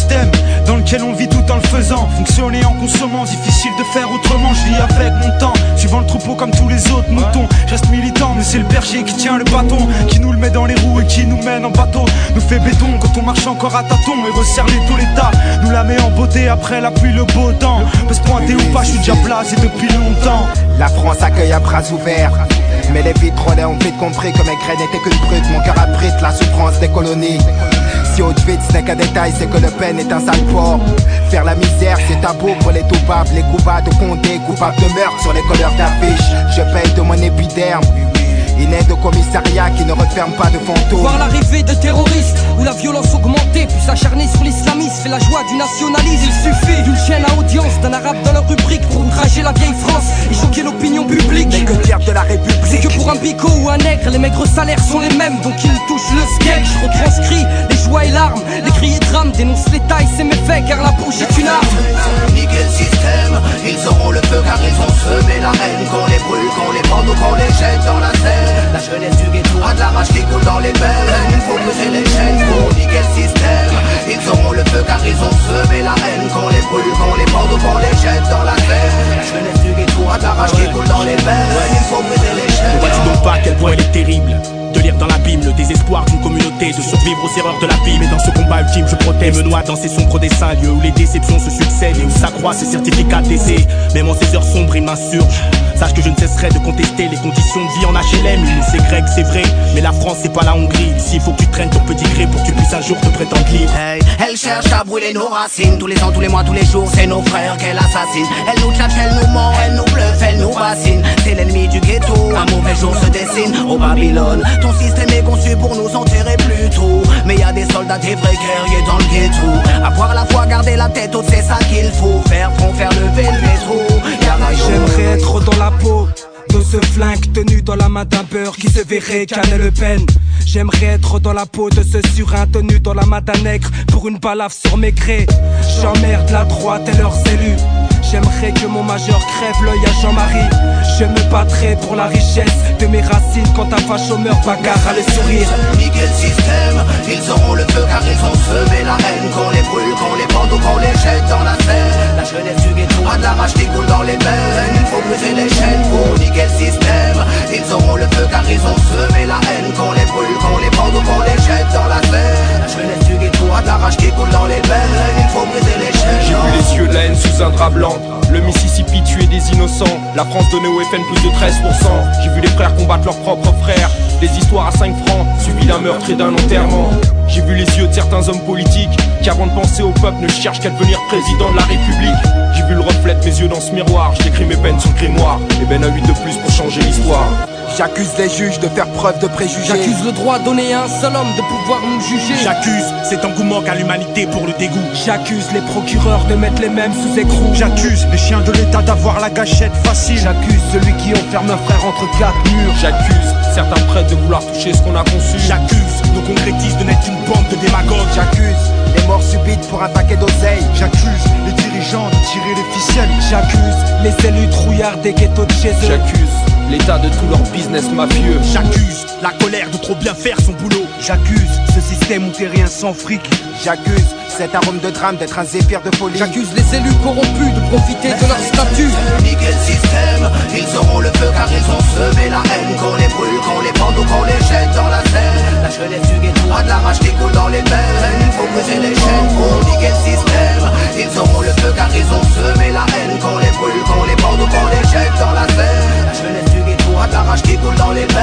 système dans lequel on vit tout en le faisant. Fonctionner en consommant, difficile de faire autrement. Je vis avec mon temps, suivant le troupeau comme tous les autres moutons. Je reste militant, mais c'est le berger qui tient le bâton, qui nous le met dans les roues et qui nous mène en bateau. Nous fait béton quand on marche encore à tâtons et resserre les taux l'état. Nous la met en beauté après la pluie, le beau temps. Peut se pointer ou pas, je suis déjà placé depuis longtemps. La France accueille à bras ouverts, mais les vitrolets ont vite compris que mes graines n'étaient qu'une brute. Mon cœur abrite la souffrance des colonies. Si Auschwitz n'est qu'un détail, c'est que Le Pen est un sale porc. Faire la misère, c'est tabou pour les toupables. Les coupables de Condé, coupables de meurtre sur les couleurs d'affiches. Je paye de mon épiderme une aide au commissariat qui ne referme pas de fantômes. Voir l'arrivée de terroristes, où la violence augmentée, puis s'acharner sur l'islamisme, fait la joie du nationalisme. Il suffit d'une chaîne à audience, d'un arabe dans leur rubrique, pour outrager la vieille France et choquer l'opinion publique. Les guerriers de la République. C'est que pour un bico ou un nègre, les maigres salaires sont les mêmes, donc ils touchent le skeg. Je retranscris les joies et larmes, les cris et drames, dénonce les tailles, c'est méfaits, car la bouche est une arme. Niquer le système, ils auront le feu car ils ont semé la haine. Qu'on les brûle, qu'on les pende ou qu'on les jette dans la Seine. La jeunesse du ghetto a de la rage qui coule dans les veines. Il faut briser les chaînes pour niquer le système. Ils auront le feu car ils ont semé la haine. Qu'on les brûle, qu'on les pende ou qu'on les jette dans la Seine. La jeunesse du ghetto a de la rage qui coule dans les veines. Il faut briser les chaînes. Ne vois-tu donc pas à quel point elle est terrible de lire dans l'abîme le désespoir d'une communauté, de survivre aux erreurs de la vie. Mais dans ce combat ultime, je protège, me noie dans ces sombres dessins, lieux où les déceptions se succèdent et où s'accroît ces certificats d'essai. Même en ces heures sombres, il m'insurge. Sache que je ne cesserai de contester les conditions de vie en HLM. C'est grec, c'est vrai, mais la France c'est pas la Hongrie. Ici il faut que tu traînes ton petit gré pour que tu puisses un jour te prétendre libre. Hey, elle cherche à brûler nos racines. Tous les ans, tous les mois, tous les jours, c'est nos frères qu'elle assassine. Elle nous tchatche, elle nous ment, elle nous bluffe, elle nous bassine. C'est l'ennemi du ghetto, un mauvais jour se dessine au Babylone. Ton système est conçu pour nous enterrer plus tôt. Mais y a des soldats, des vrais guerriers dans le ghetto. Avoir la foi, garder la tête haute, c'est ça qu'il faut. Faire front, faire lever le métro. J'aimerais être dans la peau de ce flingue tenu dans la main d'un beurre qui se verrait canner Le Pen. J'aimerais être dans la peau de ce surin tenu dans la main d'un nègre pour une balafre sur mes grès. J'emmerde la droite et leurs élus. J'aimerais que mon majeur crève l'œil à Jean-Marie. Je me battrai pour la richesse de mes racines quand un facho meurt, bagarre à le sourire. Niquer le système, ils auront le feu car ils ont semé la haine. Qu'on les brûle, qu'on les pende ou qu'on les jette dans la Seine. La jeunesse du ghetto a de la rage qui coule dans les veines. Il faut briser les chaînes pour niquer le système. Ils auront le feu car ils ont semé la haine. Qu'on les brûle, qu'on les pende ou qu'on les jette dans la Seine. La jeunesse du ghetto a de la rage qui coule dans les veines. Il faut briser les chaînes. J'ai vu les yeux de la haine sous un drap blanc. Le Mississippi tuer des innocents. La France donnait au FN plus de 13%. J'ai vu les frères combattre leurs propres frères. Des histoires à 5 francs, suivies d'un meurtre et d'un enterrement. J'ai vu les yeux de certains hommes politiques qui avant de penser au peuple ne cherchent qu'à devenir président de la République. J'ai vu le reflet de mes yeux dans ce miroir. J'écris mes peines sur le grimoire. Et ben un 8 de plus pour changer l'histoire. J'accuse les juges de faire preuve de préjugés. J'accuse le droit donné à un seul homme de pouvoir nous juger. J'accuse cet engouement qu'a l'humanité pour le dégoût. J'accuse les procureurs de mettre les mêmes sous écrou. J'accuse les chiens de l'État d'avoir la gâchette facile. J'accuse celui qui enferme un frère entre 4 murs. J'accuse certains prêtres de vouloir toucher ce qu'on a conçu. J'accuse nos concrétistes de n'être qu'une bande de démagogues. J'accuse les morts subites pour un paquet d'oseille. J'accuse les dirigeants de tirer les ficelles. J'accuse les élus trouillards des ghettos de chez eux. J'accuse l'état de tout leur business mafieux. J'accuse la colère de trop bien faire son boulot. J'accuse ce système où t'es rien sans fric. J'accuse cet arôme de drame d'être un zéphyr de folie. J'accuse les élus corrompus de profiter de leur statut. Niquer le système, ils auront le feu car ils ont semé la haine. Qu'on les brûle, qu'on les pende ou qu'on les jette dans la Seine. La jeunesse du ghetto a de la rage qui coule dans les veines. Il faut briser les chaînes pour niquer le système. Ils auront le feu car ils ont semé la haine. Qu'on les brûle, qu'on les pende ou qu'on les jette dans la Seine. La jeunesse du ghetto a de la rage qui coule dans les veines.